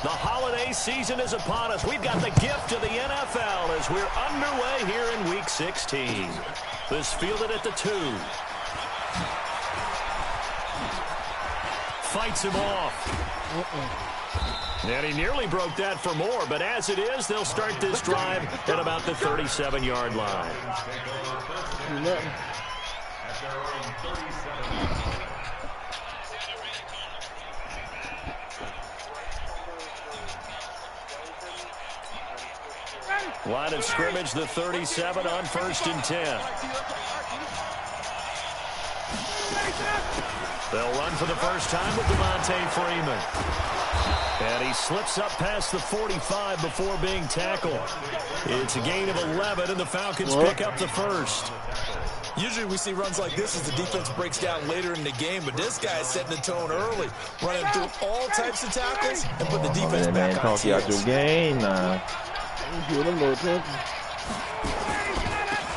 The holiday season is upon us. We've got the gift of the NFL as we're underway here in Week 16. This fielded at the 2. Fights him off. And he nearly broke that for more, but as it is, they'll start this drive at about the 37-yard line. Line of scrimmage, the 37 on 1st and 10. They'll run for the first time with Devontae Freeman. And he slips up past the 45 before being tackled. It's a gain of 11, and the Falcons pick up the first. Usually we see runs like this as the defense breaks down later in the game, but this guy is setting the tone early, running through all types of tackles and put the defense back on its heels.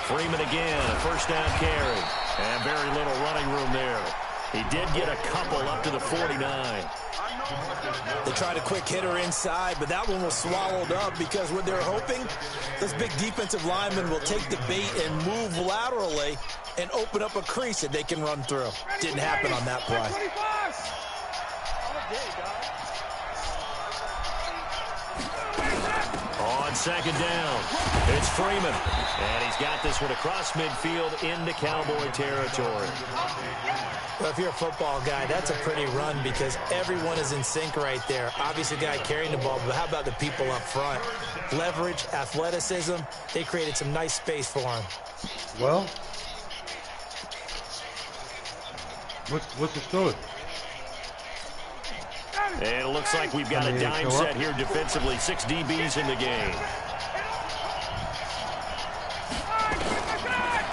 Freeman again, a first down carry. And very little running room there. He did get a couple up to the 49. They tried a quick hitter inside, but that one was swallowed up because what they're hoping, those big defensive linemen will take the bait and move laterally and open up a crease that they can run through. Didn't happen on that play. On second down, it's Freeman. And he's got this one across midfield into Cowboy territory. Well, if you're a football guy, that's a pretty run because everyone is in sync right there. Obviously, the guy carrying the ball, but how about the people up front? Leverage, athleticism, they created some nice space for him. Well, what's the story? And it looks like we've got a dime set here defensively. 6 DBs in the game.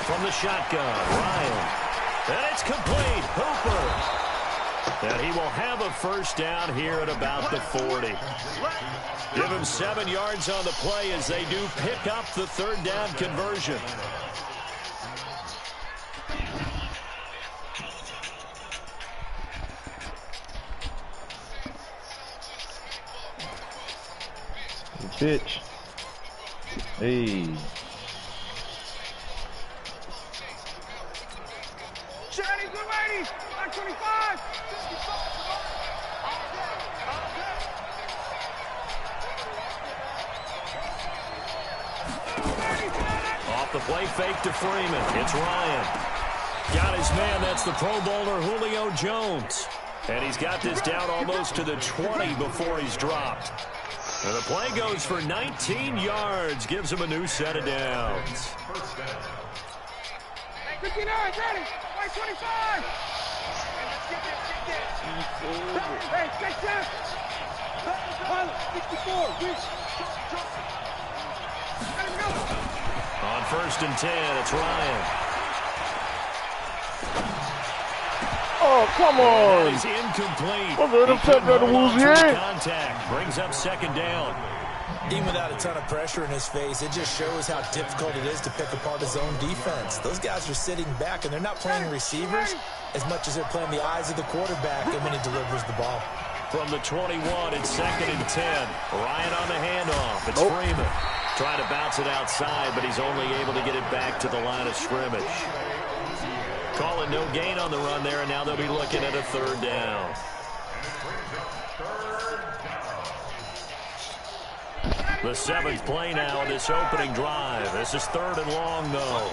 From the shotgun, Ryan. And it's complete. Hooper. And he will have a first down here at about the 40. Give him 7 yards on the play as they do pick up the 3rd down conversion. Pitch. Hey. Johnny, good lady. 25. Off the play fake to Freeman. It's Ryan. Got his man. That's the Pro Bowler Julio Jones. And he's got this down almost to the 20 before he's dropped. And the play goes for 19 yards. Gives him a new set of downs. 59, ready. 25. Hey, take that. 64. On 1st and 10, it's Ryan. Oh, come on. He's incomplete. Contact. Brings up 2nd down. Even without a ton of pressure in his face, it just shows how difficult it is to pick apart his own defense. Those guys are sitting back, and they're not playing receivers as much as they're playing the eyes of the quarterback and when he delivers the ball. From the 21, it's 2nd and 10. Ryan on the handoff. It's Freeman. Trying to bounce it outside, but he's only able to get it back to the line of scrimmage. Calling no gain on the run there, and now they'll be looking at a 3rd down. The 7th play now in this opening drive. This is 3rd and long, though.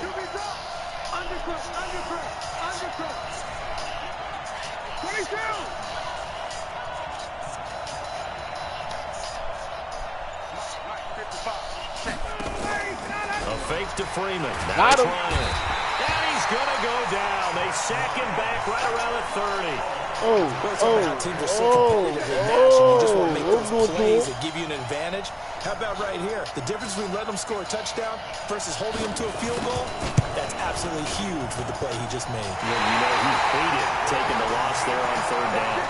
A fake to Freeman. That's Ryan. He's going to go down. They sack him back right around the 30. Teams are so competitively matched, and you just want to make those plays that give you an advantage. How about right here? The difference between letting them score a touchdown versus holding them to a field goal, that's absolutely huge with the play he just made. Yeah, you know he hated taking the loss there on 3rd down.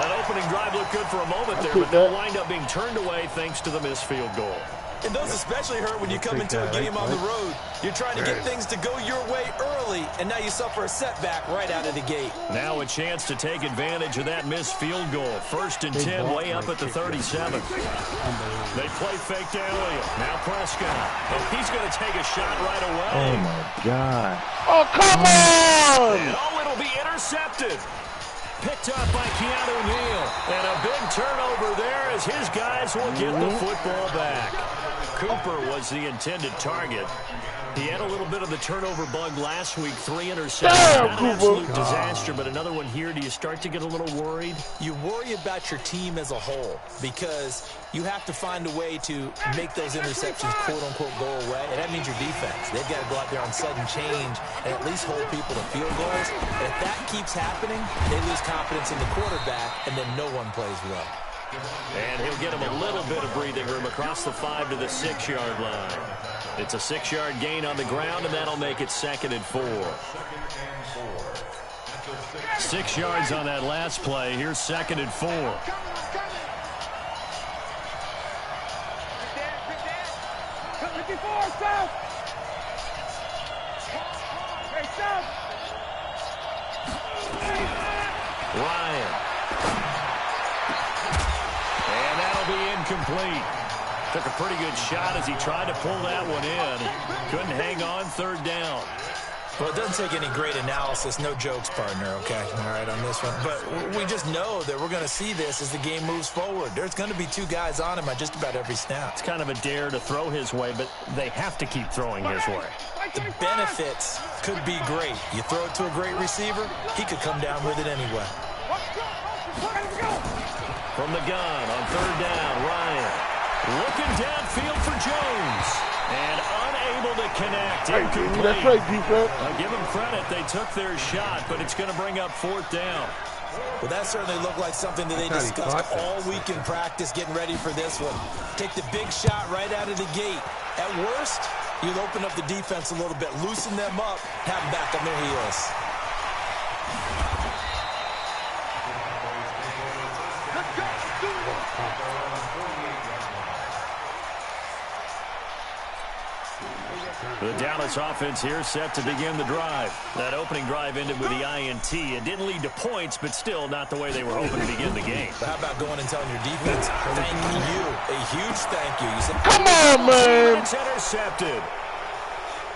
That opening drive looked good for a moment there, but they'll wind up being turned away thanks to the missed field goal. And those especially hurt when you come into a game on the road. You're trying to get things to go your way early, and now you suffer a setback right out of the gate. Now a chance to take advantage of that missed field goal. 1st and 10, way up at the 37. They play fake to Elliott. Now Prescott. And he's going to take a shot right away. Oh, my God. Oh, come on! And it'll be intercepted. Picked up by Keanu Neal. And a big turnover there as his guys will get the football back. Cooper was the intended target. He had a little bit of the turnover bug last week. 3 interceptions. Not an absolute disaster, but another one here. Do you start to get a little worried? You worry about your team as a whole because you have to find a way to make those interceptions, quote-unquote, go away. And that means your defense. They've got to go out there on sudden change and at least hold people to field goals. And if that keeps happening, they lose confidence in the quarterback, and then no one plays well. And he'll get him a little bit of breathing room across the 5 to the 6-yard line. It's a 6-yard gain on the ground, and that'll make it 2nd and 4. 6 yards on that last play. Here's 2nd and 4. Ryan. And that'll be incomplete. Took a pretty good shot as he tried to pull that one in. Couldn't hang on, 3rd down. Well, it doesn't take any great analysis. No jokes, partner, okay? All right, on this one. But we just know that we're going to see this as the game moves forward. There's going to be 2 guys on him at just about every snap. It's kind of a dare to throw his way, but they have to keep throwing his way. The benefits could be great. You throw it to a great receiver, he could come down with it anyway. From the gun on 3rd down, Ryan. Looking downfield for Jones. And unable to connect. Incomplete. That's right, defense. I'll give them credit. They took their shot, but it's going to bring up 4th down. Well, that certainly looked like something that they discussed all week in practice, getting ready for this one. Take the big shot right out of the gate. At worst, you'll open up the defense a little bit, loosen them up, have them back on their heels. The Dallas offense here set to begin the drive. That opening drive ended with the INT. It didn't lead to points, but still not the way they were hoping to begin the game. But how about going and telling your defense, thank you, a huge thank you. You said, come on, man. It's intercepted.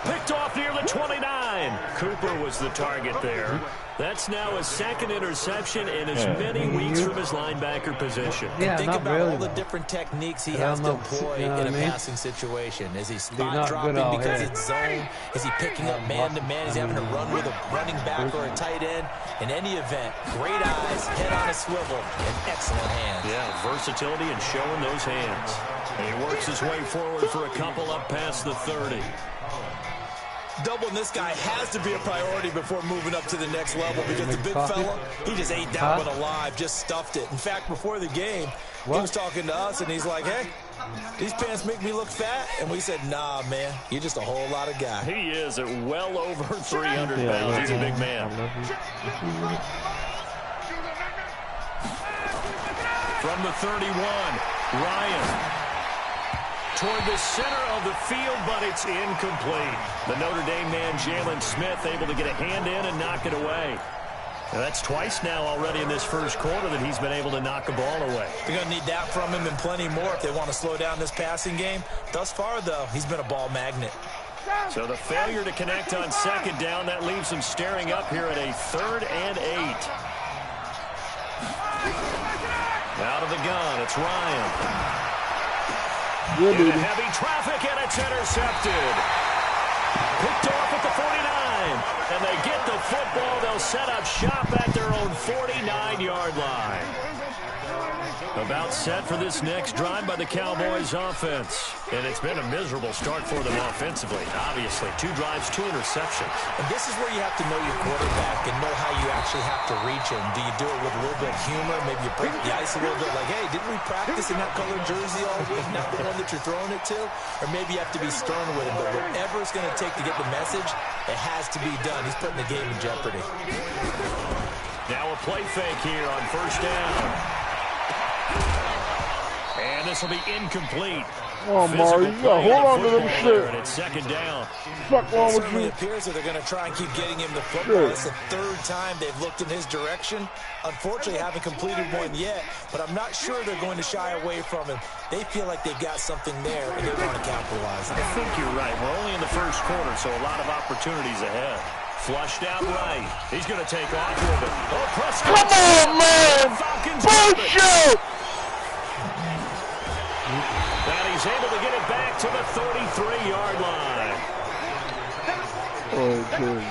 Picked off near the 29. Cooper was the target there. That's now his 2nd interception in as many weeks from his linebacker position. Yeah, think about all the different techniques he has to employ in a passing situation. Is he spot dropping because it's zone? Is he picking up man-to-man? Is he having to run with a running back or a tight end? In any event, great eyes, head on a swivel, and excellent hands. Yeah, versatility and showing those hands. And he works his way forward for a couple up past the 30. Doubling this guy has to be a priority before moving up to the next level because the big fella, he just ate that one alive, just stuffed it. In fact, before the game, he was talking to us, and he's like, hey, these pants make me look fat. And we said, nah, man, you're just a whole lot of guy. He is at well over 300 pounds. He's a big man. From the 31, Ryan. Toward the center of the field, but it's incomplete. The Notre Dame man, Jalen Smith, able to get a hand in and knock it away. Now, that's twice now already in this first quarter that he's been able to knock a ball away. They're going to need that from him and plenty more if they want to slow down this passing game. Thus far, though, he's been a ball magnet. So the failure to connect on 2nd down, that leaves him staring up here at a 3rd and 8. Out of the gun, it's Ryan. In heavy traffic, and it's intercepted. Picked off at the 49. And they get the football. They'll set up shop at their own 49-yard line. About set for this next drive by the Cowboys offense. And it's been a miserable start for them offensively. Obviously, 2 drives, 2 interceptions. And this is where you have to know your quarterback and know how you actually have to reach him. Do you do it with a little bit of humor? Maybe you break the ice a little bit like, hey, didn't we practice in that colored jersey all week, not the one that you're throwing it to? Or maybe you have to be stern with him. But whatever it's going to take to get the message, it has to be done. He's putting the game in jeopardy. Now a play fake here on 1st down. And the this will be incomplete. Oh, Mario, you gotta hold on to them shit. And it's second down. Fuck wrong It with certainly you? appears that they're going to try and keep getting him the football. It's the third time they've looked in his direction. Unfortunately, haven't completed one yet, but I'm not sure they're going to shy away from him. They feel like they've got something there, and they want to capitalize on it. I think you're right. We're only in the first quarter, so a lot of opportunities ahead. Flushed out right. He's going to take off with it. Oh, Prescott. Come on, man! Bullshit! And he's able to get it back to the 33-yard line. Oh, good.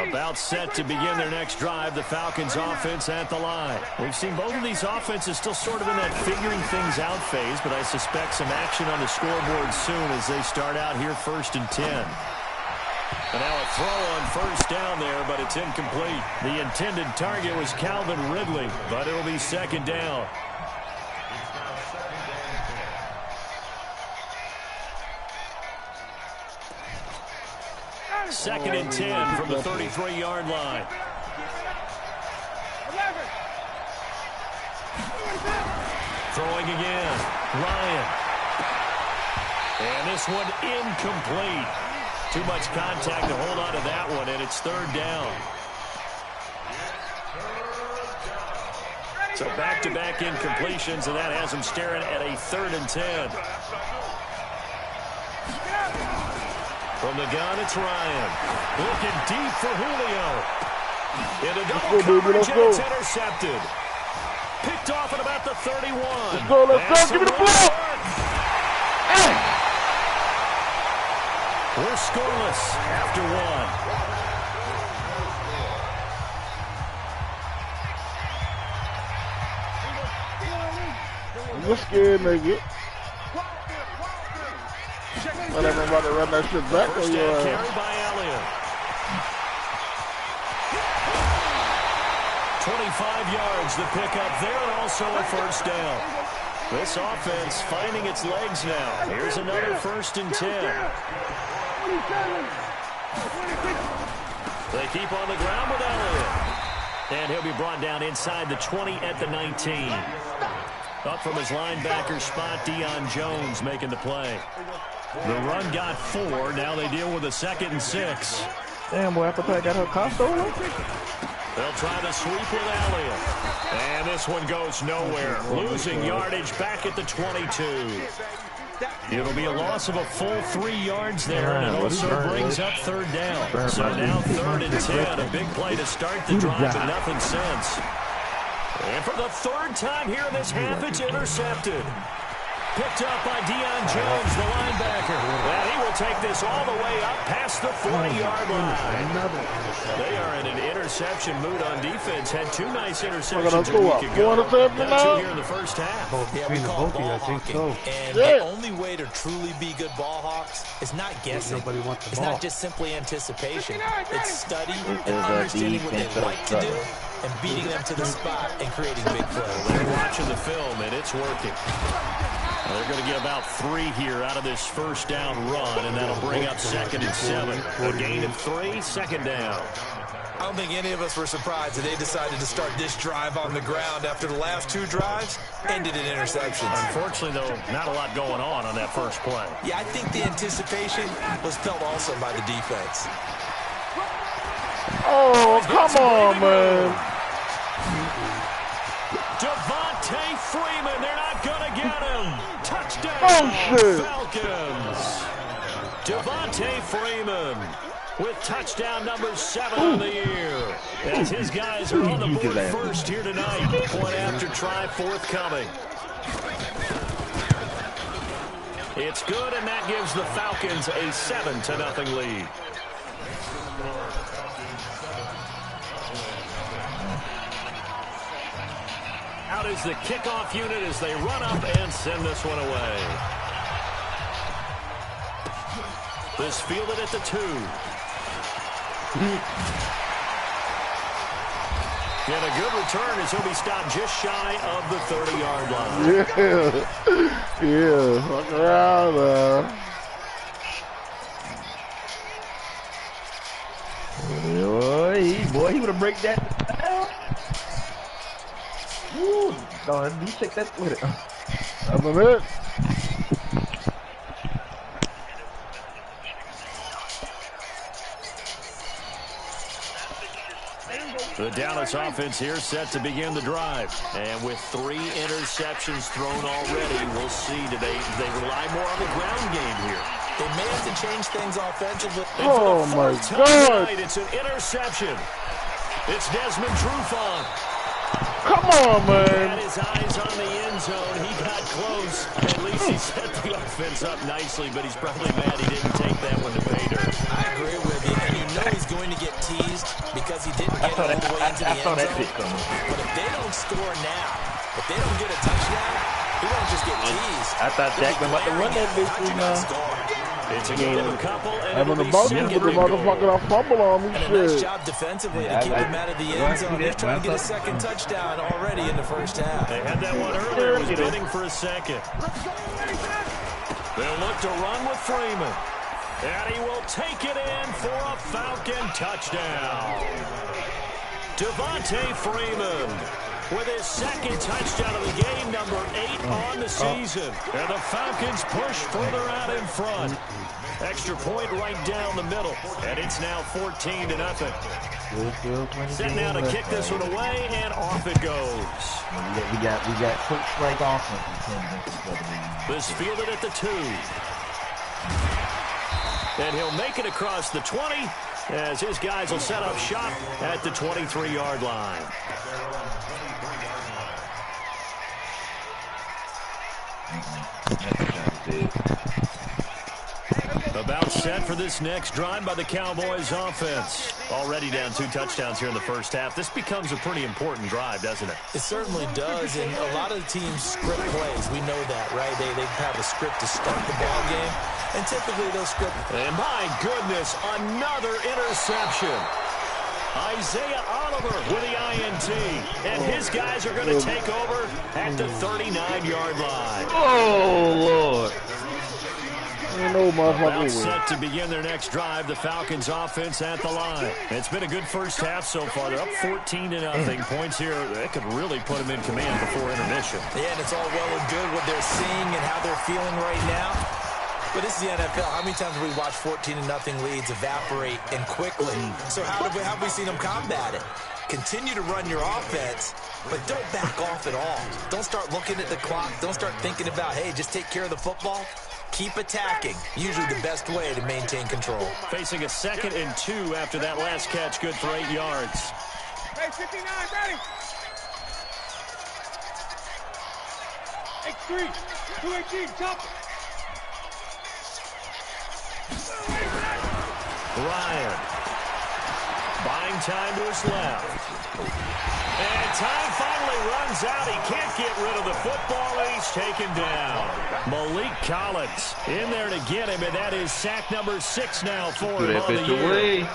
About set to begin their next drive, the Falcons offense at the line. We've seen both of these offenses still sort of in that figuring things out phase, but I suspect some action on the scoreboard soon as they start out here 1st and 10. And now a throw on first down there, but it's incomplete. The intended target was Calvin Ridley, but it'll be second down. Second and 10 from the 33-yard line. 11. Throwing again. Ryan. And this one incomplete. Too much contact to hold on to that one, and it's third down. So back-to-back incompletions, and that has them staring at a 3rd and 10. From the gun, it's Ryan. Looking deep for Julio. Into double coverage, and it's intercepted. Picked off at about the 31. Let's go, give me the ball! We're scoreless after one. You're scared, nigga. Man, everybody run that shit back on First your down ass. carry by Elliott. 25 yards to pick up there, and also a first down. This offense finding its legs now. Here's another 1st and 10. They keep on the ground with Elliott. And he'll be brought down inside the 20 at the 19. Up from his linebacker spot, Deion Jones making the play. The run got 4. Now they deal with a 2nd and 6. Damn, boy, Appetite got her car stolen. They'll try to sweep with Elliott. And this one goes nowhere. Losing yardage back at the 22. It'll be a loss of a full 3 yards there, and it also brings up third down. So now 3rd and 10. A big play to start the drive, but nothing since. And for the 3rd time here in this half, it's intercepted. Picked up by Deion Jones, the linebacker. And he will take this all the way up past the 40-yard line. They are in an interception mood on defense. Had 2 nice interceptions a week ago. Got 2 here in the first half. Yeah, we call it ball hawking. And the only way to truly be good ball hawks is not guessing. It's not just simply anticipation. It's study and understanding what they like to do and beating them to the spot and creating big plays. They're watching the film, and it's working. They're going to get about 3 here out of this first down run, and that'll bring up 2nd and 7. A gain of 3, second down. I don't think any of us were surprised that they decided to start this drive on the ground after the last 2 drives ended in interceptions. Unfortunately, though, not a lot going on that first play. Yeah, I think the anticipation was felt also by the defense. Oh, come on, man. Devontae Freeman, they're not going to get him. Touchdown, Falcons. Devontae Freeman with touchdown number 7 of the year. As his guys are on the board first here tonight. Point after try forthcoming. It's good, and that gives the Falcons a 7-0 lead. Out is the kickoff unit as they run up and send this one away. This fielded at the 2. And a good return as he'll be stopped just shy of the 30-yard line. Yeah. Fuck around, Boy, he would have break that down. Woo, darn, you take that with it. That's it. The Dallas offense here set to begin the drive. And with 3 interceptions thrown already, we'll see do they rely more on the ground game here. They may have to change things offensively. Oh, my God. Tonight, it's an interception. It's Desmond Trufant. Come on, He man. had his eyes on the end zone. He got close. At least he set the offense up nicely, but he's probably mad he didn't take that one to pay dirt. I agree with you, and you know he's going to get teased because he didn't get all the way into the end zone. But if they don't score now, if they don't get a touchdown, he won't just get teased. I thought Dak was about to run that bitch through now. It's a game of a couple, and Having it'll the be ball, second put the and goal. motherfucker off fumble on me. And a nice Shit. job defensively to keep him out of the end zone. He's trying to get a second touchdown already in the first half. They had that one earlier, was bidding for a second. They'll look to run with Freeman. And he will take it in for a Falcon touchdown. Devontae Freeman with his second touchdown of the game, number 8 on the season. And the Falcons push further out in front. Extra point right down the middle. And it's now 14-0. Set now to kick this one away, and off it goes. We got quick strike offense. This fielded at the 2. And he'll make it across the 20 as his guys will set up shop at the 23-yard line. About set for this next drive by the Cowboys offense. Already down 2 touchdowns here in the first half. This becomes a pretty important drive, doesn't it? It certainly does, and a lot of the teams script plays. We know that, right? They have a script to start the ball game, and typically those script. And my goodness, another interception. Isaiah Oliver with the INT, and his guys are going to take over at the 39-yard line. Oh, Lord. About set to begin their next drive, the Falcons offense at the line. It's been a good first half so far. They're up 14-0. Points here, that could really put them in command before intermission. Yeah, and it's all well and good what they're seeing and how they're feeling right now. But this is the NFL. How many times have we watched 14-0 leads evaporate and quickly? So how have we seen them combat it? Continue to run your offense, but don't back off at all. Don't start looking at the clock. Don't start thinking about, hey, just take care of the football. Keep attacking. Usually the best way to maintain control. Facing a 2nd and 2 after that last catch, good for 8 yards. Hey, 59, ready. X3, 218, top. Ryan. Buying time to his left. And time finally runs out. He can't get rid of the football, and he's taken down. Malik Collins in there to get him, and that is sack number 6 now for him on the year.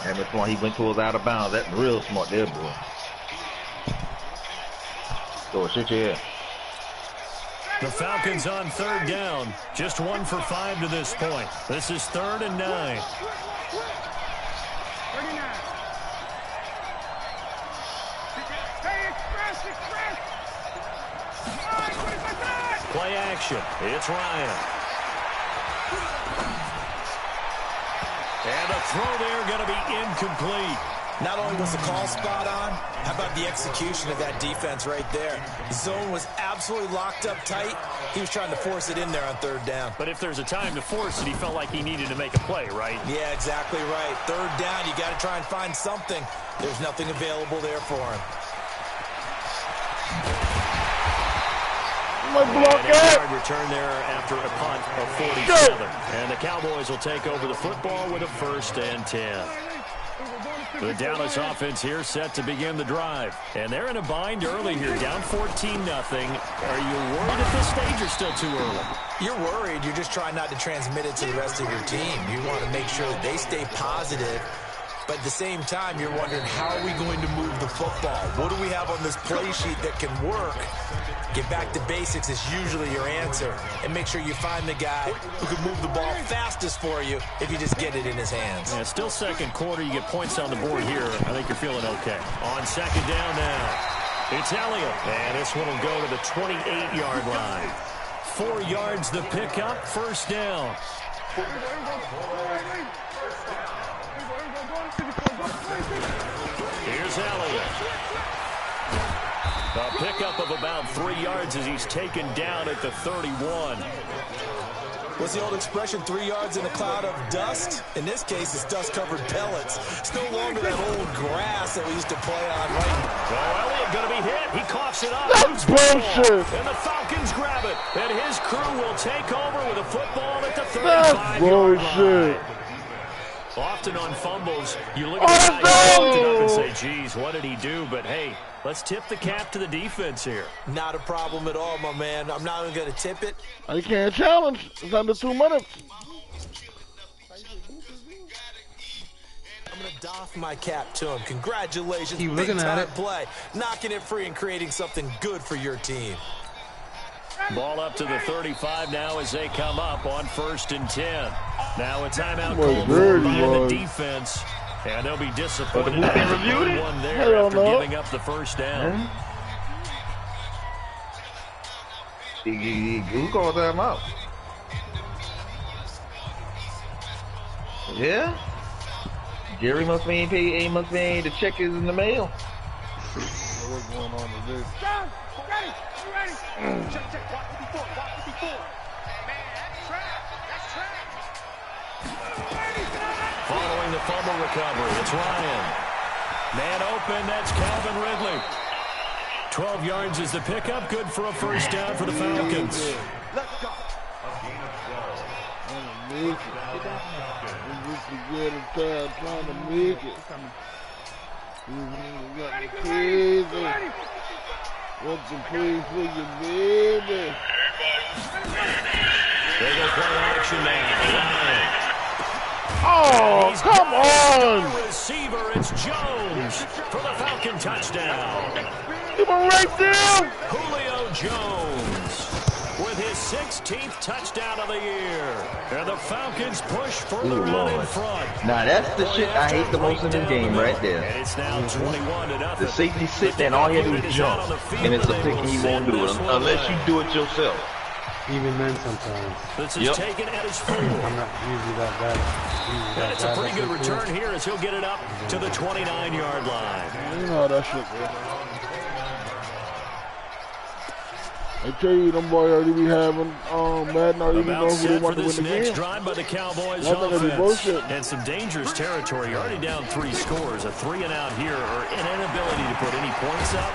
And that's why he went towards out of bounds. That's real smart there, boy. So sit your head. The Falcons on 3rd down. Just 1 for 5 to this point. This is 3rd and 9. 39. Hey, express. All right, 25. Play action. It's Ryan. And the throw there going to be incomplete. Not only was the call spot on, how about the execution of that defense right there? The zone was absolutely locked up tight. He was trying to force it in there on 3rd down. But if there's a time to force it, he felt like he needed to make a play, right? Yeah, exactly right. 3rd down, you got to try and find something. There's nothing available there for him. And a return there after a punt of 47. And the Cowboys will take over the football with a 1st and 10. The Dallas offense here set to begin the drive. And they're in a bind early here, down 14-0. Are you worried at this stage or still too early? You're worried. You're just trying not to transmit it to the rest of your team. You want to make sure that they stay positive But at the same time, you're wondering, how are we going to move the football? What do we have on this play sheet that can work? Get back to basics is usually your answer. And make sure you find the guy who can move the ball fastest for you if you just get it in his hands. Yeah, still second quarter. You get points on the board here. I think you're feeling okay. On second down now, it's Elliott. And this one will go to the 28-yard line. 4 yards the pickup, first down. Here's Elliott. A pickup of about 3 yards as he's taken down at the 31. What's the old expression, 3 yards in a cloud of dust? In this case, it's dust-covered pellets. It's no longer that old grass that we used to play on, right? Oh, Elliott going to be hit. He coughs it up. That's bullshit. And the Falcons grab it. And his crew will take over with a football at the That's 35-yard line. bullshit. Often on fumbles, you look at the guy who picked it up and say, geez, what did he do? But, hey, let's tip the cap to the defense here. Not a problem at all, my man. I'm not even going to tip it. You can't challenge. It's under 2 minutes. I'm going to doff my cap to him. Congratulations. Keep looking at it. Play. Knocking it free and creating something good for your team. Ball up to the 35 now as they come up on 1st and 10. Now a timeout called for by the defense. And they'll be disappointed in one there after giving up the first down. Who called them out? Yeah? Jerry must be paid, must be the check is in the mail. What's going on with this? John, ready? You ready? Check, check. Walk 54. Walk 54. Man, that's track. That's track. Following the fumble recovery, it's Ryan. Man open, that's Calvin Ridley. 12 yards is the pickup, good for a first down for the Falcons. Let's go. Trying to make it. Ready, get Crazy. ready. Ready. What's the play for you, baby? They go play action now. Ryan. Oh, come on! Receiver, it's Jones for the Falcon touchdown. Keep him right there! Julio Jones with his 16th touchdown of the year. And the Falcons push further out in front. Now that's the shit I hate the most in this game right there. And it's now 21-0. The safety sit there and all he had to do is jump. And it's a pick and he won't do it unless you do it yourself. Even men sometimes. This is taken at his 4. I'm not usually that bad. And it's a pretty good return here as he'll get it up to the 29-yard line. You know how that shit goes. I tell you, them boys already be having Madden already know who they want to win the game. Next drive by the Cowboys That's gonna be bullshit. and some dangerous territory. You're already down 3 scores. A 3 and out here, or an inability to put any points up.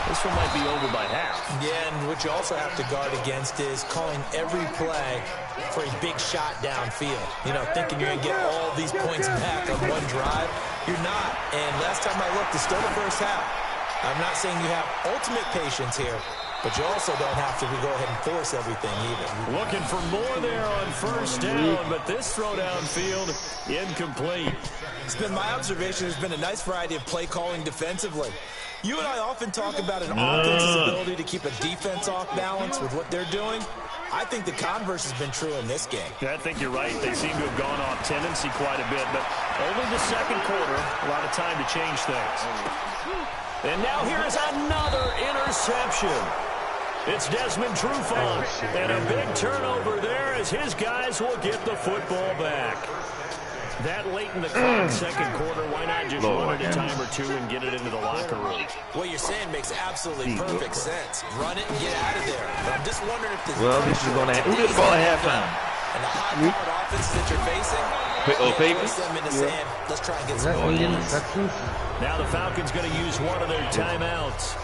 This one might be over by half. Yeah, and what you also have to guard against is calling every play for a big shot downfield. You know, thinking you're going to get all these points back on one drive. You're not. And last time I looked, it's still the first half. I'm not saying you have ultimate patience here, but you also don't have to go ahead and force everything either. Looking for more there on first down, but this throw downfield incomplete. It's been my observation there's been a nice variety of play calling defensively. You and I often talk about an offense's ability to keep a defense off balance with what they're doing. I think the converse has been true in this game. I think you're right. They seem to have gone off tendency quite a bit, but only the second quarter, a lot of time to change things. And now here is another interception. It's Desmond Trufant, and a big turnover there as his guys will get the football back. That late in the clock, second quarter, why not just run it a time or two and get it into the locker room? What you're saying makes absolutely perfect sense. Run it and get out of there. But I'm just wondering if this is going to happen. Who did the ball at halftime? And the high-powered offenses that you're facing, Papers? them in the sand. Let's try and get some more. Now the Falcons going to use one of their timeouts,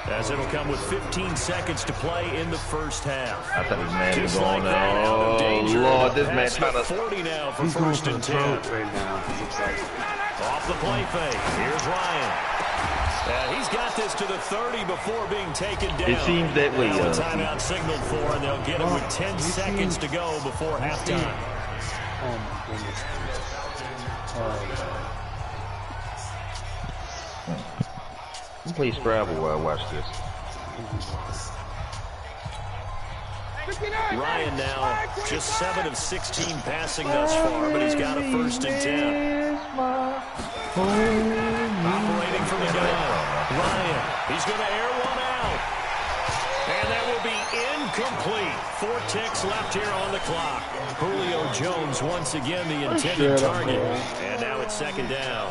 as it'll come with 15 seconds to play in the first half. I thought this man was Just going like that, out of danger. Lord, this man Past trying the to... 40 now for He's going first for and the 10. throat right now. He's excited. Off the play fake. Here's Ryan. He's got this to the 30 before being taken down. It seems that way. Now a timeout signaled for, and they'll get it with 10 seconds to go before halftime. Oh, my goodness. You play Scrabble while I watch this. Ryan now just 7 of 16 passing thus far, but he's got a 1st and 10. Operating from the gun. Ryan, he's going to air one out. And that will be incomplete. 4 ticks left here on the clock. Julio Jones once again the intended target. And now it's 2nd down.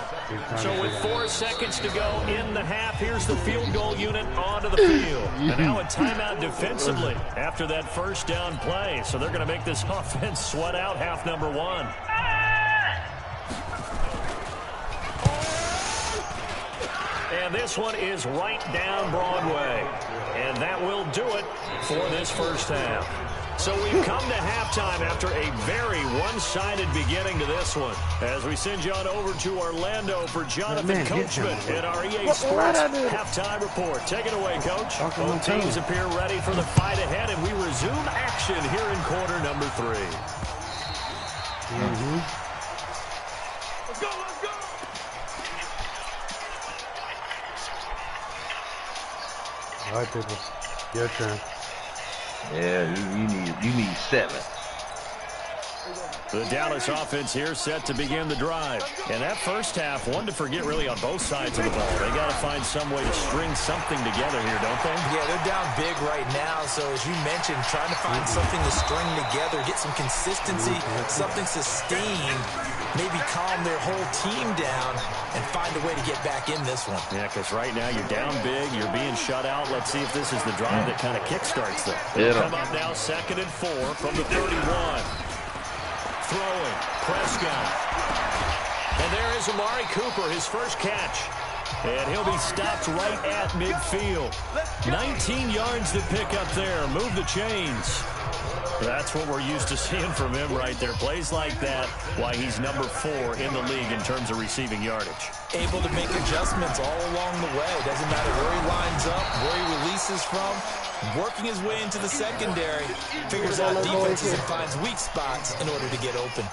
So with 4 seconds to go in the half, here's the field goal unit onto the field. And now a timeout defensively after that 1st down play. So they're going to make this offense sweat out half number 1. And this one is right down Broadway. And that will do it for this 1st half. So we've come to halftime after a very one-sided beginning to this one. As we send you on over to Orlando for Jonathan Coachman in our EA Sports halftime report. Take it away, Coach. Both teams appear ready for the fight ahead, and we resume action here in quarter number 3. Let's go, let's go! All right, people. Your turn. Yeah, you need 7. The Dallas offense here set to begin the drive. And that 1st half, one to forget really on both sides of the ball. They got to find some way to string something together here, don't they? Yeah, they're down big right now. So as you mentioned, trying to find something to string together, get some consistency, something sustained, maybe calm their whole team down and find a way to get back in this one. Yeah, because right now you're down big, you're being shut out. Let's see if this is the drive that kind of kickstarts them. They'll come up now 2nd and 4 from the 31. Throwing, Prescott. And there is Amari Cooper, his 1st catch. And he'll be stopped right at midfield. 19 yards to pick up there. Move the chains. That's what we're used to seeing from him right there. Plays like that, why he's number 4 in the league in terms of receiving yardage. Able to make adjustments all along the way. Doesn't matter where he lines up, where he releases from. Working his way into the secondary. Figures out defenses and finds weak spots in order to get open.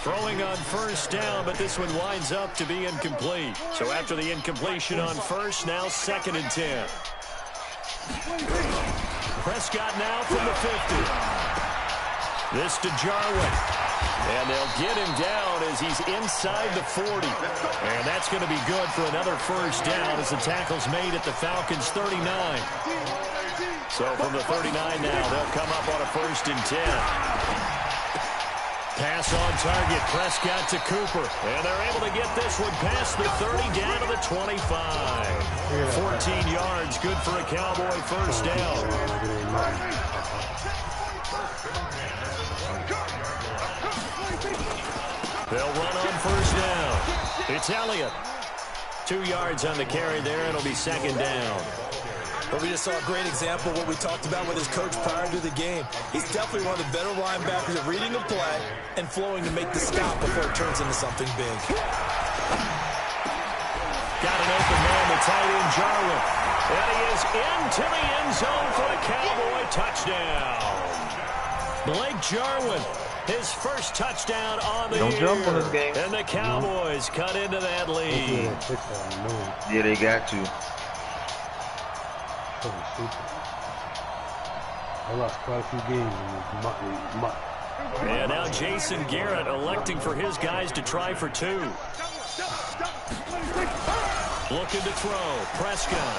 Throwing on 1st down, but this one winds up to be incomplete. So after the incompletion on 1st, now 2nd and 10. Prescott now from the 50. This to Jarwin. And they'll get him down as he's inside the 40. And that's going to be good for another 1st down as the tackle's made at the Falcons' 39. So from the 39 now, they'll come up on a 1st and 10. Pass on target, Prescott to Cooper. And they're able to get this one past the 30 down to the 25. 14 yards, good for a Cowboy 1st down. They'll run on 1st down. It's Elliott. 2 yards on the carry there. It'll be 2nd down. But we just saw a great example of what we talked about with his coach prior to the game. He's definitely one of the better linebackers at reading the play and flowing to make the stop before it turns into something big. Got an open man, the tight end, Jarwin. And he is into the end zone for a Cowboy touchdown. Blake Jarwin, his 1st touchdown on the year. Jump on this game. And the Cowboys cut into that lead. Yeah, they got to. I lost quite a few games in this muck. And now Jason Garrett electing for his guys to try for 2. Looking to throw. Prescott.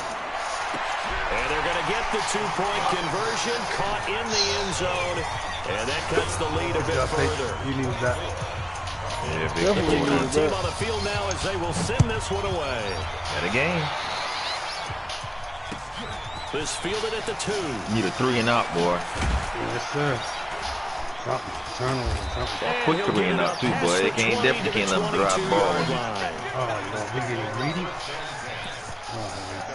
And they're going to get the 2-point conversion. Caught in the end zone. And that cuts the lead a bit further. You need that. Yeah, The kickoff team on the field now as they will send this one away. Got a game. This fielded at the 2. Need a 3 and out, boy. Yes, sir. Something. Quick 3 and out, too, boy. They definitely can't let them drive the ball. Oh, Lord, we getting greedy. Oh, man.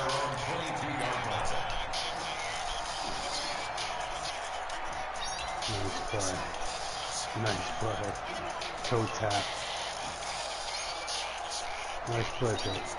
Nice play. Toe tap. Nice play, Coach.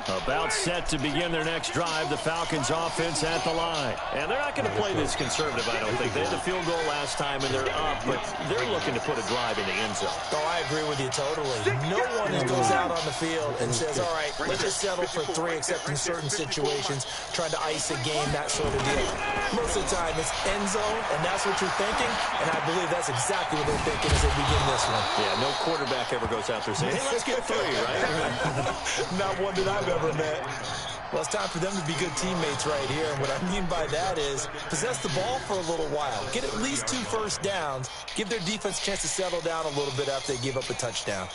About set to begin their next drive, the Falcons offense at the line. And they're not going to play this conservative, I don't think. They had the field goal last time, and they're up, but they're looking to put a drive in the end zone. Oh, I agree with you totally. No one goes out on the field and says, all right, let's just settle for 3, except in certain situations, trying to ice a game, that sort of deal. Most of the time, it's end zone, and that's what you're thinking, and I believe that's exactly what they're thinking as they begin this one. Yeah, no quarterback ever goes out there saying, hey, let's get 3, right? Not one that I've ever met. Well, it's time for them to be good teammates right here. And what I mean by that is possess the ball for a little while. Get at least 2 first downs. Give their defense a chance to settle down a little bit after they give up a touchdown.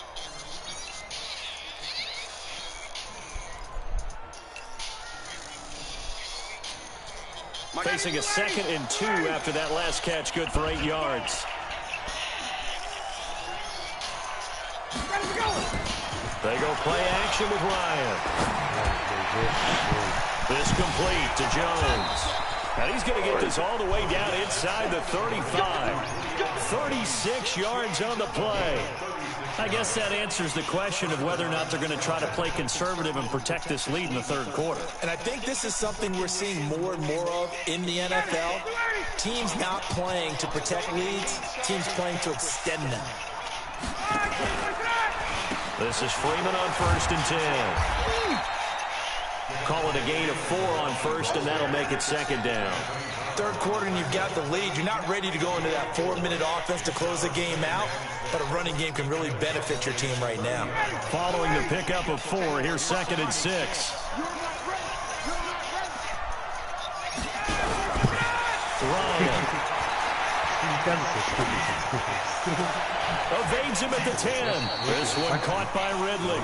Facing a 2nd and 2 after that last catch, good for 8 yards. They go play action with Ryan. This complete to Jones. And he's going to get this all the way down inside the 35. 36 yards on the play. I guess that answers the question of whether or not they're going to try to play conservative and protect this lead in the 3rd quarter. And I think this is something we're seeing more and more of in the NFL. Teams not playing to protect leads, teams playing to extend them. This is Freeman on 1st and 10. Call it a gain of 4 on 1st, and that'll make it 2nd down. 3rd quarter, and you've got the lead. You're not ready to go into that 4-minute offense to close the game out, but a running game can really benefit your team right now. Following the pickup of 4, here's 2nd and 6. Ryan. Evades him at the 10. This one caught by Ridley.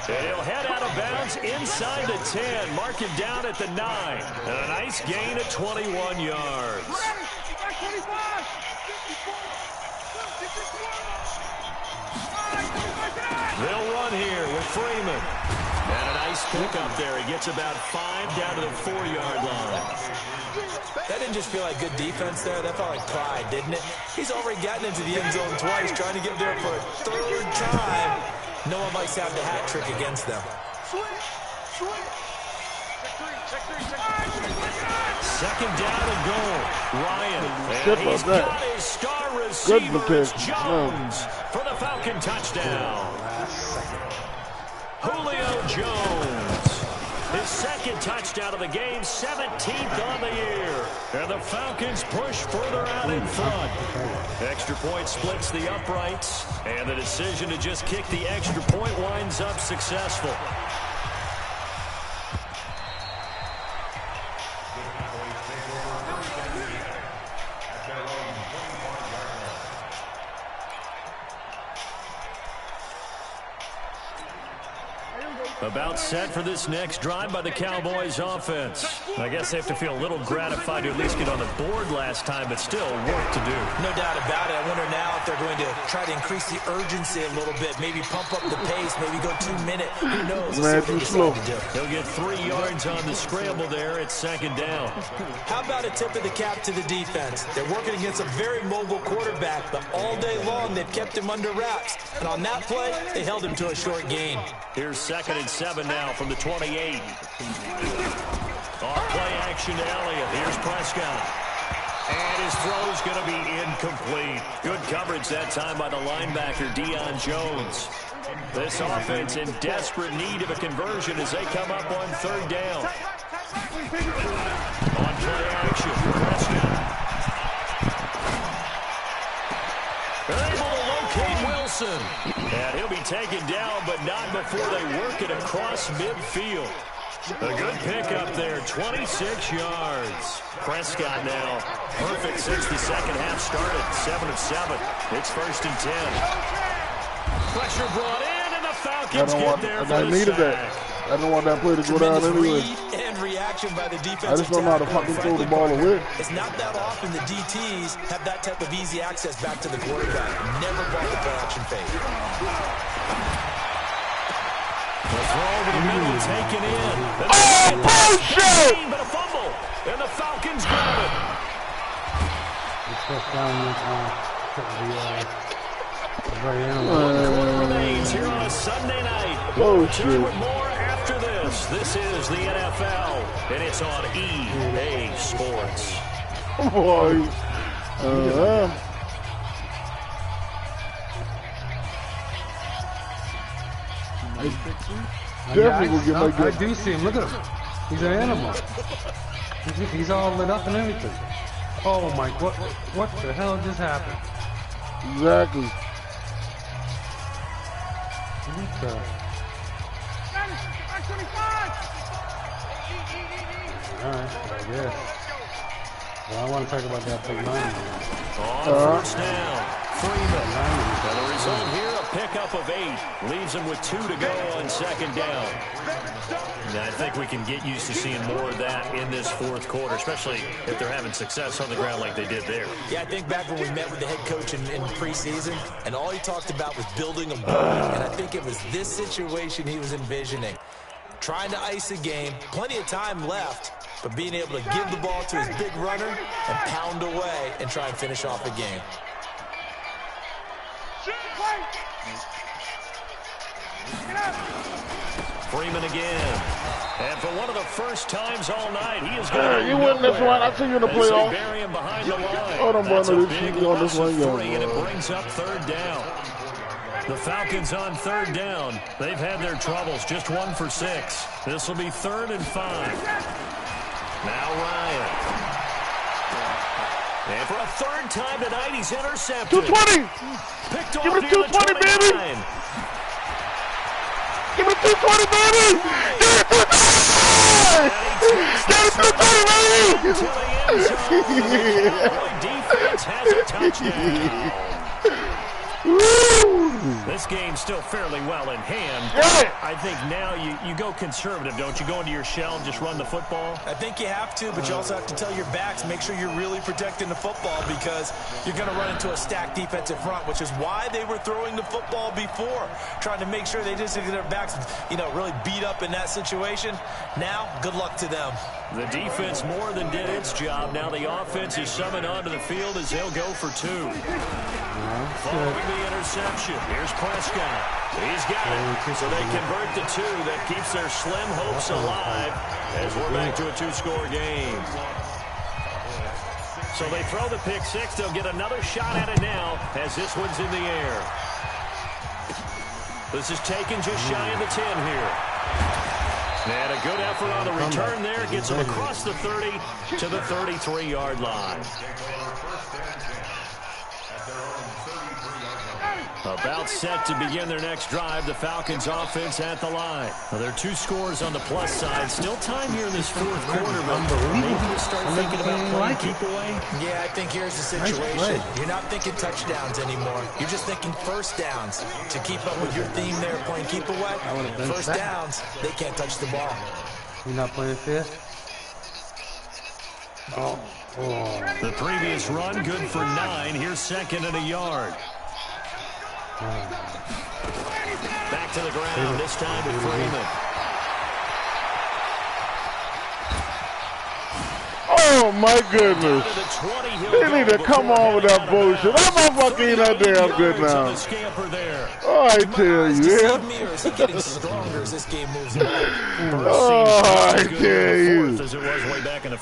And he'll head out of bounds inside the 10. Mark him down at the 9. And a nice gain of 21 yards. They'll run here with Freeman. And a nice pickup there. He gets about 5 down to the 4-yard line. That didn't just feel like good defense there. That felt like pride, didn't it? He's already gotten into the end zone twice, trying to get there for a 3rd time. No one likes having a hat trick against them. 2nd down and goal. Ryan. And he's got his star receiver, Jones, for the Falcon touchdown. Julio Jones. His 2nd touchdown of the game, 17th on the year. And the Falcons push further out in front. Extra point splits the uprights. And the decision to just kick the extra point winds up successful. About set for this next drive by the Cowboys offense. I guess they have to feel a little gratified to at least get on the board last time, but still work to do. No doubt about it. I wonder now if they're going to try to increase the urgency a little bit, maybe pump up the pace, maybe go 2-minute. Who knows? Man, too slow. He'll get 3 yards on the scramble there at 2nd down. How about a tip of the cap to the defense? They're working against a very mobile quarterback, but all day long they've kept him under wraps. And on that play, they held him to a short gain. Here's 2nd and 7 now from the 28. Off play action to Elliott. Here's Prescott. And his throw's going to be incomplete. Good coverage that time by the linebacker, Deion Jones. This offense in desperate need of a conversion as they come up on 3rd down. On play action, Prescott. They're able to locate Wilson. And he'll be taken down, but not before they work it across midfield. A good pickup there, 26 yards. Prescott now perfect since the 2nd half started, 7 of 7. It's 1st and 10. Pressure brought in, and the Falcons get there for the sack. I don't want that play to go down anyway. And reaction by the defensive I just don't know how to fucking throw the ball away. It's not that often the DTs have that type of easy access back to the quarterback. Never brought the play action fake. The throw over the middle taken in. Oh, bullshit! But a fumble, and the Falcons grab it. One quarter remains here on a Sunday night. We'll return with more after this. this. This is the NFL, and it's on EA Sports. Boy. Definitely will get my I do see him. Look at him. He's an animal. He's all lit up and everything. Oh my! What the hell just happened? Exactly. What the? Alright, I guess. Well, I want to talk about that big line. On first down, Freeman. And the result here, a pickup of 8. Leaves him with 2 to go on second down. And I think we can get used to seeing more of that in this fourth quarter, especially if they're having success on the ground like they did there. Yeah, I think back when we met with the head coach in preseason, and all he talked about was building a ball. And I think it was this situation he was envisioning. Trying to ice a game, plenty of time left, but being able to give the ball to his big runner and pound away and try and finish off a game. Freeman again. And for one of the first times all night, he is going to You win this one. I see you in the playoff. bury him behind the line. Oh, That's a this big on this loss of one, 3, and it brings up third down. The Falcons on third down. They've had their troubles, just 1 for 6. This will be 3rd and 5. Now Ryan. And for a third time tonight, he's intercepted. 220. Picked off Give me near the the 220, baby. 29. Give me 220, baby. Give me 220. Defense has a touchdown. This game's still fairly well in hand. I think now you go conservative, don't you? Go into your shell and just run the football? I think you have to, but you also have to tell your backs, make sure you're really protecting the football because you're going to run into a stacked defensive front, which is why they were throwing the football before, trying to make sure they just get their backs, really beat up in that situation. Now, good luck to them. The defense more than did its job. Now the offense is summoned onto the field as they'll go for 2. Following the interception, here's Prescott. He's got it. So they convert the 2. That keeps their slim hopes alive as we're back to a 2-score game. So they throw the pick 6. They'll get another shot at it now as this one's in the air. This is taken just shy of the 10 here. And a good effort on the return there. Gets them across the 30 to the 33-yard line. About set to begin their next drive. The Falcons offense at the line. Now, there are 2 scores on the plus side. Still time here in this fourth quarter. Maybe to start thinking about playing keep away. Yeah, I think here's the situation. You're not thinking touchdowns anymore. You're just thinking first downs. To keep up with your theme there, playing keep away. First downs, they can't touch the ball. You're not playing fifth? Oh. The previous run, good for 9. Here's 2nd and a yard. Back to the ground, this time to Freeman. Oh, my goodness. They need to come on with that bullshit. I'm not fucking that damn good now. Oh, I tell you, yeah. Oh, I tell you.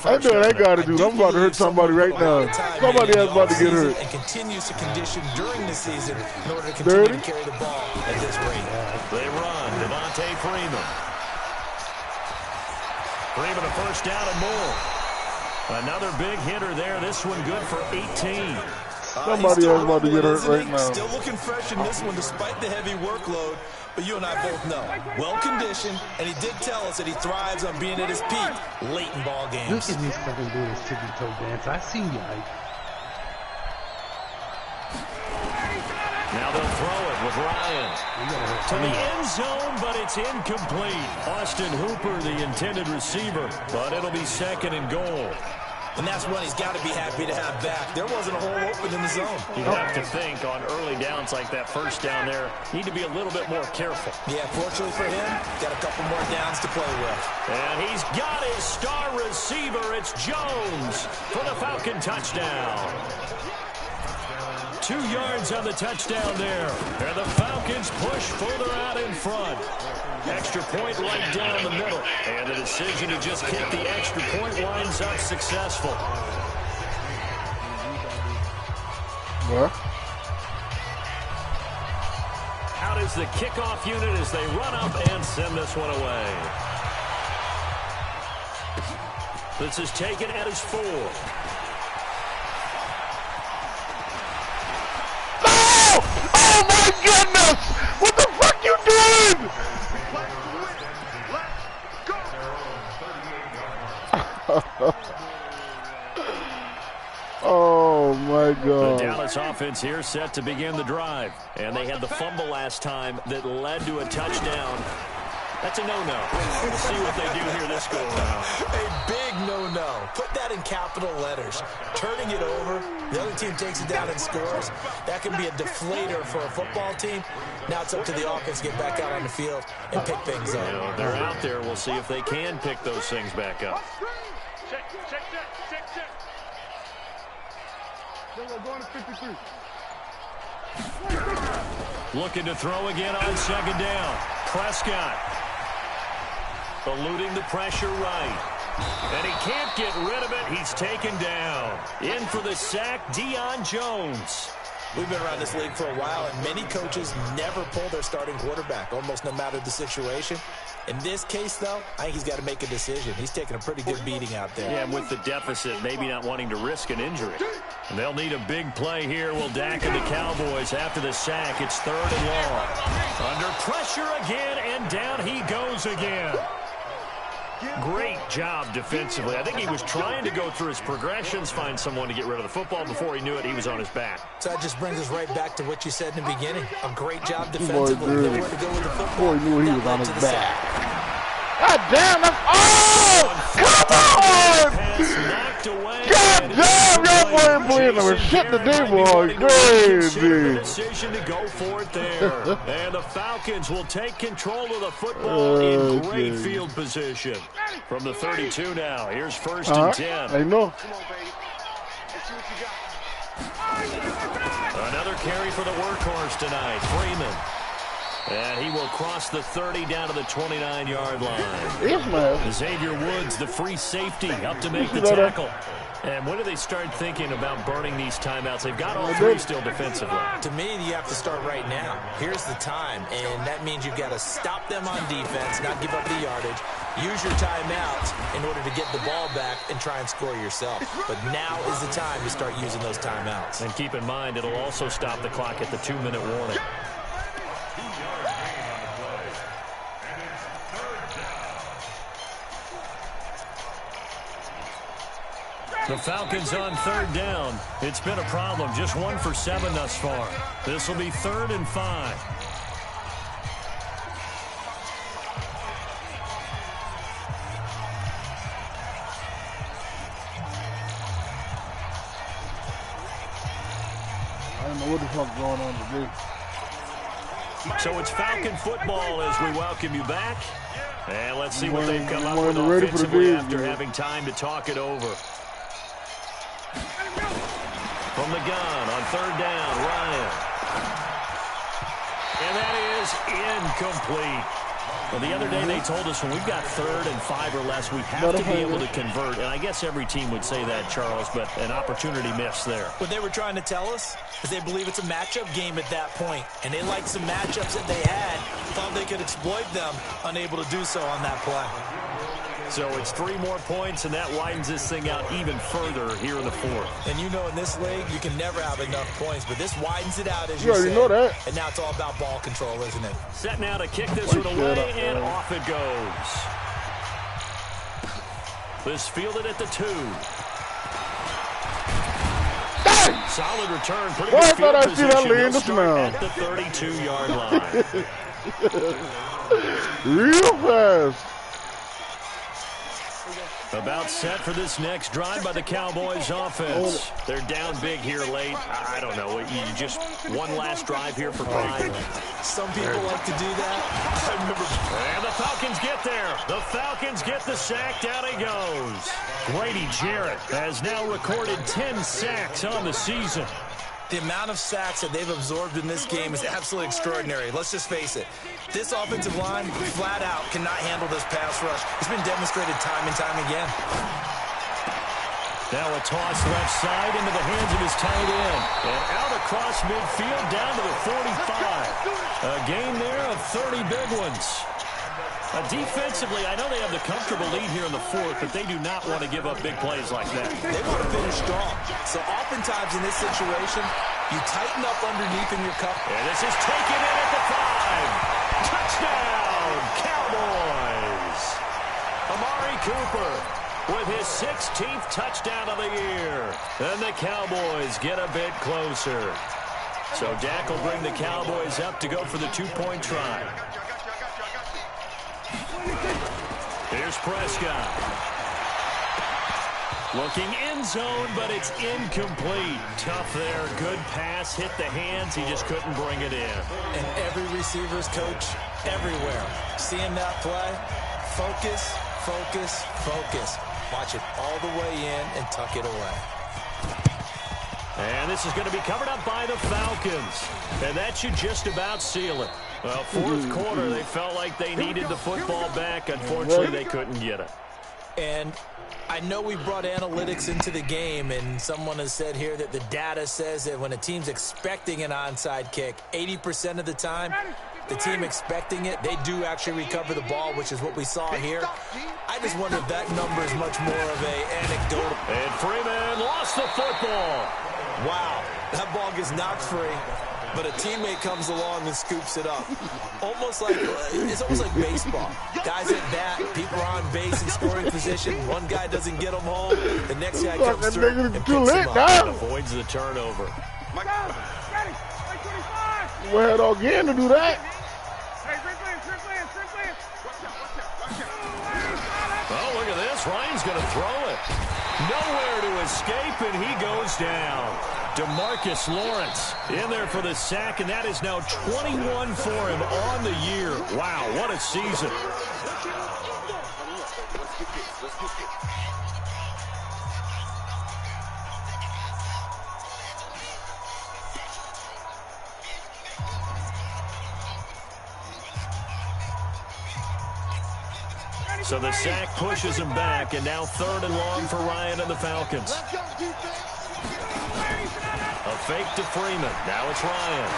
I know what I got to do. I'm about to hurt somebody right now. Somebody else about to get hurt. And continues to condition during the season in order to continue to carry the ball at this rate. They run. Devontae Freeman. Freeman a first down and more. Another big hitter there. This one good for 18. Somebody else about to get hurt right now. Still looking fresh in this one despite the heavy workload. But you and I both know, well-conditioned, and he did tell us that he thrives on being at his peak late in ball games. Look at me fucking doing this tippy-toe dance. I see you, Ike. Now they'll throw it with Ryan to the end zone, but it's incomplete. Austin Hooper, the intended receiver, but it'll be 2nd and goal. And that's one he's got to be happy to have back. There wasn't a hole open in the zone. You have to think on early downs like that first down there, need to be a little bit more careful. Yeah, fortunately for him, got a couple more downs to play with. And he's got his star receiver. It's Jones for the Falcon touchdown. 2 yards on the touchdown there. And the Falcons push further out in front. Extra point right down the middle. And the decision to just kick the extra point winds up successful. What? Out is the kickoff unit as they run up and send this one away. This is taken at his 4. Oh! Oh my goodness! What the fuck you doing? Oh my God. The Dallas offense here set to begin the drive. And they had the fumble last time that led to a touchdown. That's a no-no. We'll see what they do here this go around. A big no-no. Put that in capital letters. Turning it over, the other team takes it down and scores. That can be a deflator for a football team. Now it's up to the offense to get back out on the field and pick things up. You know, they're out there. We'll see if they can pick those things back up. Check. Going to 53. Looking to throw again on second down. Prescott eluding the pressure right. And he can't get rid of it. He's taken down. In for the sack, Deion Jones. We've been around this league for a while, and many coaches never pull their starting quarterback, almost no matter the situation. In this case, though, I think he's got to make a decision. He's taking a pretty good beating out there. Yeah, and with the deficit, maybe not wanting to risk an injury. And they'll need a big play here. Will Dak and the Cowboys after the sack. It's 3rd and long. Under pressure again, and down he goes again. Great job defensively. I think he was trying to go through his progressions, find someone to get rid of the football. Before he knew it, he was on his back. So that just brings us right back to what you said in the beginning. A great job defensively. They where to go with the football. Boy knew he was on his back. God damn, that's... Oh! Come on! God damn, y'all boy playing them shit today, boy. Crazy. Decision to go for it there. And the Falcons will take control of the football in great field position. From the 32 now. Here's 1st and 10. I know. Another carry for the workhorse tonight. Freeman. And he will cross the 30 down to the 29-yard line. Xavier Woods, the free safety, up to make the tackle. And when do they start thinking about burning these timeouts? They've got all 3 still defensively. To me, you have to start right now. Here's the time, and that means you've got to stop them on defense, not give up the yardage. Use your timeouts in order to get the ball back and try and score yourself. But now is the time to start using those timeouts. And keep in mind, it'll also stop the clock at the 2-minute warning. The Falcons on 3rd down. It's been a problem. Just 1 for 7 thus far. This will be 3rd and 5. I don't know what the fuck's going on today. So it's Falcon football as we welcome you back. And let's see what they've come up with ready for the offensively big, after having time to talk it over. From the gun on 3rd down, Ryan. And that is incomplete. Well, the other day they told us when we've got 3rd and 5 or less, we have to be able to convert. And I guess every team would say that, Charles, but an opportunity missed there. What they were trying to tell us is they believe it's a matchup game at that point. And they liked some matchups that they had, thought they could exploit them, unable to do so on that play. So it's 3 more points, and that widens this thing out even further here in the 4th. And you know in this league, you can never have enough points, but this widens it out, as you already said. know that. And now it's all about ball control, isn't it? Set now to kick this one away, and off it goes. This fielded at the 2. Solid return. Pretty good I thought I field see that position. lane just now. At the 32-yard line. Real fast. About set for this next drive by the Cowboys offense. They're down big here late. I don't know. You just one last drive here for pride. Some people like to do that. I remember. And the Falcons get there. The Falcons get the sack. Down he goes. Grady Jarrett has now recorded 10 sacks on the season. The amount of sacks that they've absorbed in this game is absolutely extraordinary. Let's just face it. This offensive line, flat out, cannot handle this pass rush. It's been demonstrated time and time again. Now a toss left side into the hands of his tight end. And out across midfield down to the 45. A gain there of 30 big ones. Defensively, I know they have the comfortable lead here in the fourth, but they do not want to give up big plays like that. They want to finish strong. So oftentimes in this situation, you tighten up underneath in your cup. And this is taken in at the 5. Touchdown, Cowboys. Amari Cooper with his 16th touchdown of the year. And the Cowboys get a bit closer. So Dak will bring the Cowboys up to go for the 2-point try. Here's Prescott. Looking end zone, but it's incomplete. Tough there. Good pass. Hit the hands. He just couldn't bring it in. And every receiver's coach everywhere. Seeing that play, focus, focus, focus. Watch it all the way in and tuck it away. And this is going to be covered up by the Falcons. And that should just about seal it. Well, fourth quarter, they felt like they needed the football back. Unfortunately, they couldn't get it. And I know we brought analytics into the game, and someone has said here that the data says that when a team's expecting an onside kick, 80% of the time, the team expecting it, they do actually recover the ball, which is what we saw here. I just wonder if that number is much more of an anecdotal. And Freeman lost the football. Wow, that ball gets knocked free, but a teammate comes along and scoops it up. It's almost like baseball. Guys at bat, people are on base in scoring position. One guy doesn't get them home. The next guy comes through and picks him up and avoids the turnover. We had all game to do that. Oh, look at this. Ryan's going to throw it. Nowhere to escape, and he goes down. DeMarcus Lawrence in there for the sack, and that is now 21 for him on the year. Wow, what a season. So the sack pushes him back, and now 3rd and long for Ryan and the Falcons. A fake to Freeman. Now it's Ryan.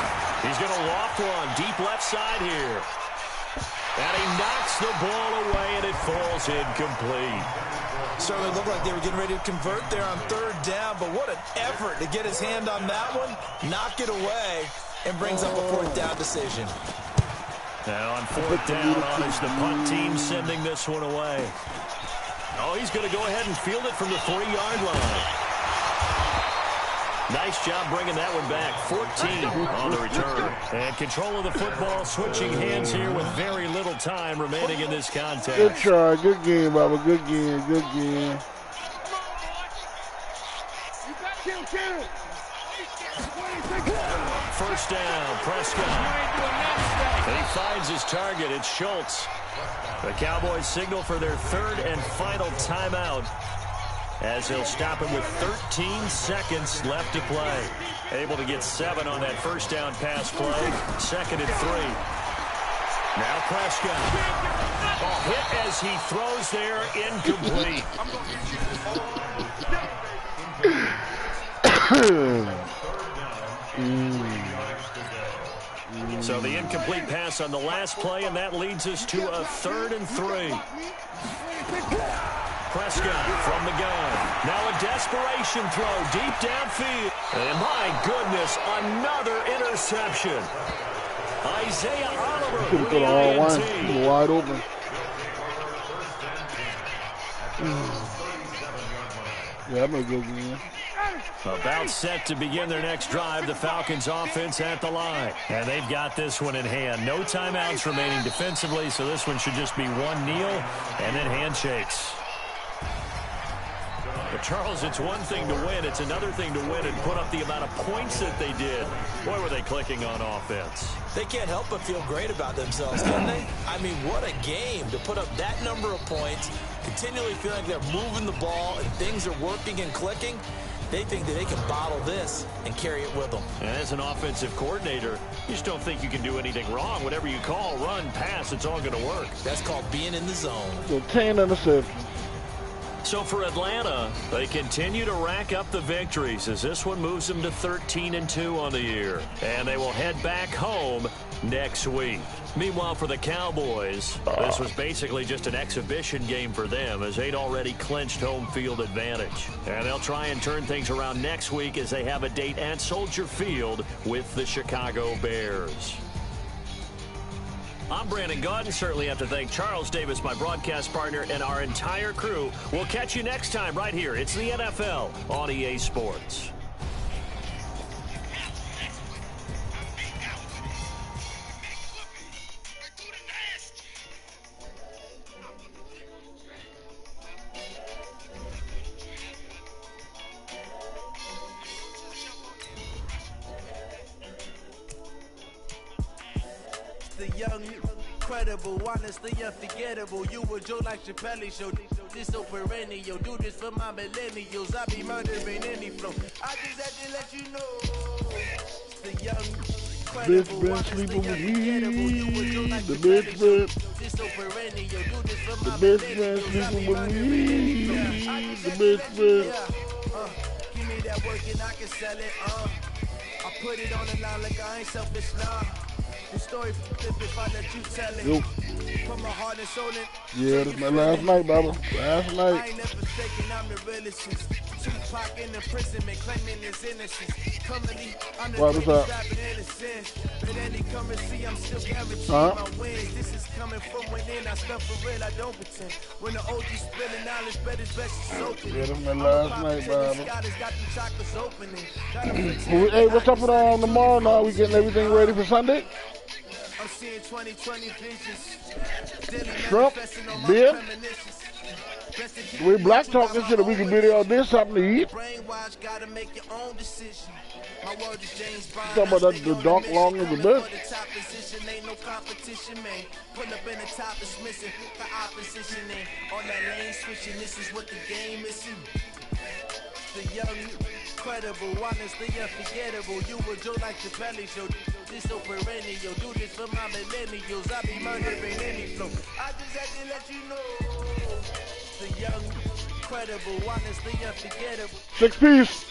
He's going to loft one deep left side here. And he knocks the ball away, and it falls incomplete. Certainly looked like they were getting ready to convert there on 3rd down, but what an effort to get his hand on that one, knock it away, and brings up a 4th down decision. Now on 4th down, is the punt team sending this one away. Oh, he's going to go ahead and field it from the 3-yard line. Nice job bringing that one back. 14 on the return. And control of the football, switching hands here with very little time remaining in this contest. Good try. Good game, Baba. Good game. Good game. First down, Prescott. And he finds his target. It's Schultz. The Cowboys signal for their 3rd and final timeout, as he'll stop him with 13 seconds left to play. Able to get 7 on that first down pass play. 2nd and 3. Now Prescott. Ball hit as he throws there, incomplete. So the incomplete pass on the last play, and that leads us to a 3rd and 3. Prescott from the gun. Now a desperation throw deep downfield. And my goodness, another interception. Isaiah Oliver. Could have put all one. He was wide open. Yeah, I'm a good game. About set to begin their next drive, the Falcons offense at the line. And they've got this one in hand. No timeouts remaining defensively, so this one should just be one kneel and then handshakes. But Charles, it's one thing to win. It's another thing to win and put up the amount of points that they did. Boy, were they clicking on offense. They can't help but feel great about themselves, can they? I mean, what a game to put up that number of points, continually feeling like they're moving the ball and things are working and clicking. They think that they can bottle this and carry it with them. And as an offensive coordinator, you just don't think you can do anything wrong. Whatever you call, run, pass, it's all going to work. That's called being in the zone. So 10 interceptions. So for Atlanta, they continue to rack up the victories as this one moves them to 13-2 on the year. And they will head back home next week. Meanwhile, for the Cowboys, this was basically just an exhibition game for them as they'd already clinched home field advantage. And they'll try and turn things around next week as they have a date at Soldier Field with the Chicago Bears. I'm Brandon Gaudin. Certainly have to thank Charles Davis, my broadcast partner, and our entire crew. We'll catch you next time right here. It's the NFL on EA Sports. The young, incredible, honestly unforgettable. You were Joe like Chappelle show. This so perennial. Do this for my millennials. I be murdering any flow. I just had to let you know. The young, incredible, honestly unforgettable. You were Joe like Chappelle show. This so perennial. Do this for my millennials. I be murdering any flow. I just had to let you know. Give me that work and I can sell it. I put it on the line like I ain't selfish now. The story if I let you tell it. Put my heart and soul in. Yeah, this my last night, Baba. Last night. I ain't never mistaken, I'm the realest since Tupac in imprisonment, claiming his innocence. Currently, I'm the greatest rapping innocent. But any come and see, I'm still guaranteed my wins. This is coming from within. I spell for real, I don't pretend. When the OG spilling knowledge, bet his best is open. Yeah, this my last night, Baba. Got the chocolates opening. Hey, what's up with tomorrow? Now we getting everything ready for Sunday? I'm seeing 2020 visions. Trump, beer. We black talking shit. We can video this something to eat. Brainwash, gotta make your own decision. My word is James Bond. Talking about the dark long as the best. The top position ain't no competition, man. Pull up in the top is missing. The opposition ain't on that lane switching. This is what the game is. The young, incredible, honestly unforgettable. You were Joe like Chappelle show. This so perennial. Do this for my millennials. I be murdering any flow. I just had to let you know. The young, incredible, honestly unforgettable. 6 piece.